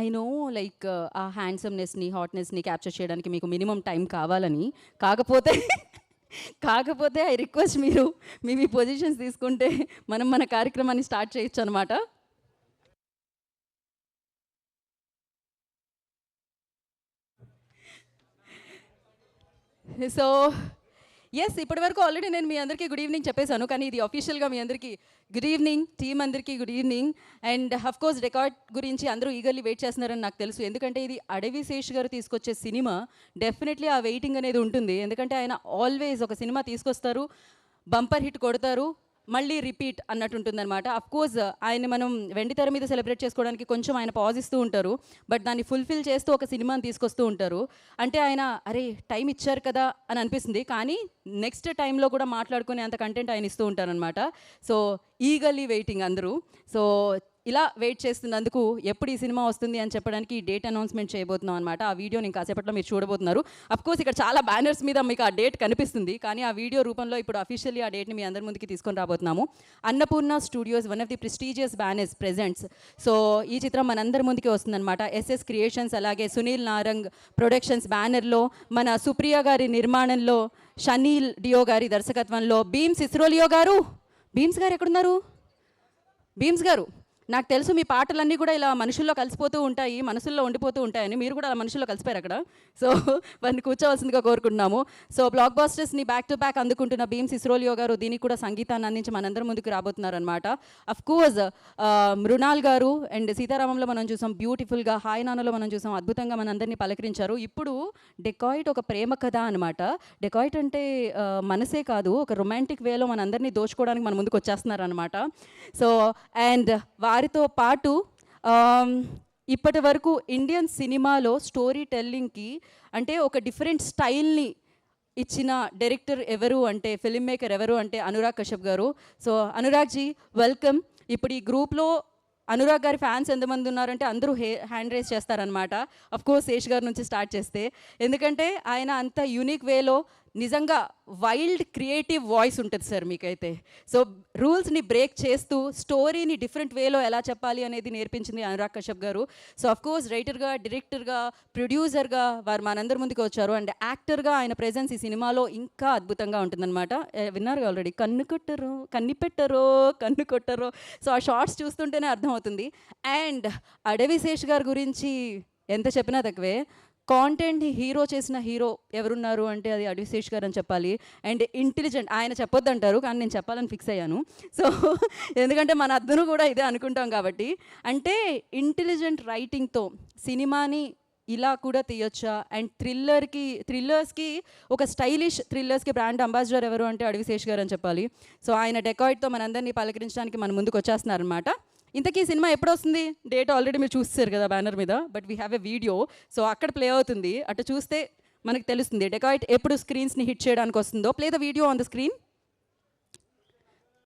I know like ఆ హ్యాండ్సమ్నెస్ని హాట్నెస్ని capture చేయడానికి మీకు మినిమం టైం కావాలని. కాకపోతే కాకపోతే ఐ రిక్వెస్ట్ మీరు మీ పొజిషన్స్ తీసుకుంటే మనం మన కార్యక్రమాన్ని స్టార్ట్ చేయొచ్చు అనమాట. సో ఇప్పటి వరకు ఆల్రెడీ నేను మీ అందరికీ గుడ్ ఈవినింగ్ చెప్పేశాను, కానీ ఇది అఫీషియల్గా మీ అందరికీ గుడ్ ఈవినింగ్, టీమ్ అందరికీ good evening. And course record గురించి అందరూ ఈగర్లీ వెయిట్ చేస్తున్నారని నాకు తెలుసు, ఎందుకంటే ఇది అడవి శేష్ గారు తీసుకొచ్చే సినిమా. డెఫినెట్లీ ఆ వెయిటింగ్ అనేది ఉంటుంది, ఎందుకంటే ఆయన ఆల్వేస్ ఒక సినిమా తీసుకొస్తారు, బంపర్ హిట్ కొడతారు, మళ్ళీ రిపీట్ అన్నట్టు ఉంటుందన్నమాట. అఫ్కోర్స్ ఆయన మనం వెండితెర మీద సెలబ్రేట్ చేసుకోవడానికి కొంచెం ఆయన పాజ్ ఇస్తూ ఉంటారు, బట్ దాన్ని ఫుల్ఫిల్ చేస్తూ ఒక సినిమాని తీసుకొస్తూ ఉంటారు. అంటే ఆయన అరే టైం ఇచ్చారు కదా అని అనిపిస్తుంది, కానీ నెక్స్ట్ టైంలో కూడా మాట్లాడుకునే అంత కంటెంట్ ఆయన ఇస్తూ ఉంటారనమాట. సో ఈగర్లీ వెయిటింగ్ అందరూ. సో ఇలా వెయిట్ చేస్తున్నందుకు ఎప్పుడు ఈ సినిమా వస్తుంది అని చెప్పడానికి ఈ డేట్ అనౌన్స్మెంట్ చేయబోతున్నాం అనమాట. ఆ వీడియో నేను కాసేపట్లో మీరు చూడబోతున్నారు. అఫ్కోర్స్ ఇక్కడ చాలా బ్యానర్స్ మీద మీకు ఆ డేట్ కనిపిస్తుంది, కానీ ఆ వీడియో రూపంలో ఇప్పుడు అఫీషియల్లీ ఆ డేట్ని మీ అందరి ముందుకి తీసుకొని రాబోతున్నాము. Annapurna studios, one of the prestigious banners presents. So ఈ చిత్రం మనందరి ముందుకి వస్తుందన్నమాట. ఎస్ఎస్ క్రియేషన్స్ అలాగే సునీల్ నారంగ్ ప్రొడక్షన్స్ బ్యానర్లో, మన సుప్రియ గారి నిర్మాణంలో, షనీల్ డియో గారి దర్శకత్వంలో, బీమ్స్ ఇస్రోలియో గారు, బీమ్స్ గారు ఎక్కడున్నారు? బీమ్స్ గారు, నాకు తెలుసు మీ పాటలన్నీ కూడా ఇలా మనుషుల్లో కలిసిపోతూ ఉంటాయి, మనసుల్లో ఉండిపోతూ ఉంటాయని. మీరు కూడా అలా మనుషుల్లో కలిసిపోయారు అక్కడ. సో వారిని కూర్చోవలసిందిగా కోరుకుంటున్నాము. సో బ్లాక్ బాస్టర్స్ని బ్యాక్ టు బ్యాక్ అందుకుంటున్న బీమ్స్ ఇస్రోలియో గారు దీనికి కూడా సంగీతాన్ని అందించి మనందరి ముందుకు రాబోతున్నారనమాట. అఫ్కోర్స్ మృణాల్ గారు అండ్ సీతారామంలో మనం చూసాం బ్యూటిఫుల్గా, హాయ్ నాన్నలో మనం చూసాం అద్భుతంగా మనందరినీ పలకరించారు. ఇప్పుడు డెకాయిట్ ఒక ప్రేమ కథ అనమాట. డెకాయిట్ అంటే మనసే కాదు, ఒక రొమాంటిక్ వేలో మనందరినీ దోచుకోవడానికి మన ముందుకు వచ్చేస్తున్నారనమాట. సో అండ్ వారితో పాటు ఇప్పటి వరకు ఇండియన్ సినిమాలో స్టోరీ టెల్లింగ్కి అంటే ఒక డిఫరెంట్ స్టైల్ని ఇచ్చిన డైరెక్టర్ ఎవరు అంటే, ఫిల్మ్ మేకర్ ఎవరు అంటే అనురాగ్ కశ్యప్ గారు. So Anurag ji welcome. ఇప్పుడు ఈ గ్రూప్లో అనురాగ్ గారి ఫ్యాన్స్ ఎంతమంది ఉన్నారంటే అందరూ హ్యాండ్ రేస్ చేస్తారనమాట. అఫ్కోర్స్ శేష్ గారి నుంచి స్టార్ట్ చేస్తే, ఎందుకంటే ఆయన అంత యూనిక్ వేలో నిజంగా వైల్డ్ క్రియేటివ్ వాయిస్ ఉంటుంది సార్ మీకైతే. సో రూల్స్ని బ్రేక్ చేస్తూ స్టోరీని డిఫరెంట్ వేలో ఎలా చెప్పాలి అనేది నేర్పించింది అనురాగ్ కశ్యప్ గారు. సో అఫ్కోర్స్ రైటర్గా, డైరెక్టర్గా, ప్రొడ్యూసర్గా వారు మనందరి ముందుకు వచ్చారు. అండ్ యాక్టర్గా ఆయన ప్రెజెన్స్ ఈ సినిమాలో ఇంకా అద్భుతంగా ఉంటుందన్నమాట. విన్నారు ఆల్రెడీ, కన్ను కొట్టరో కన్ను పెట్టరో కన్ను కొట్టరో. సో ఆ షార్ట్స్ చూస్తుంటేనే అర్థమవుతుంది. అండ్ అడవి శేష్ గారి గురించి ఎంత చెప్పినా తక్కువే. కాంటెంట్ హీరో చేసిన హీరో ఎవరున్నారు అంటే అది అడవి శేష్ గారు అని చెప్పాలి. అండ్ ఇంటెలిజెంట్, ఆయన చెప్పొద్దు అంటారు కానీ నేను చెప్పాలని ఫిక్స్ అయ్యాను. సో ఎందుకంటే మన అద్దను కూడా ఇదే అనుకుంటాం కాబట్టి. అంటే ఇంటెలిజెంట్ రైటింగ్తో సినిమాని ఇలా కూడా తీయొచ్చా. అండ్ థ్రిల్లర్స్కి ఒక స్టైలిష్ థ్రిల్లర్స్కి బ్రాండ్ అంబాసిడర్ ఎవరు అంటే అడవి శేష్ గారు అని చెప్పాలి. సో ఆయన డెకాయిట్తో మనందరినీ పలకరించడానికి మన ముందుకు వచ్చేస్తున్నారనమాట. ఇంతకీ సినిమా ఎప్పుడు వస్తుంది? డేట్ ఆల్రెడీ మీరు చూస్తారు కదా బ్యానర్ మీద, but we have a video. So అక్కడ ప్లే అవుతుంది, అటు చూస్తే మనకు తెలుస్తుంది డెకాయిట్ ఎప్పుడు స్క్రీన్స్ని హిట్ చేయడానికి వస్తుందో. Play the video on the screen.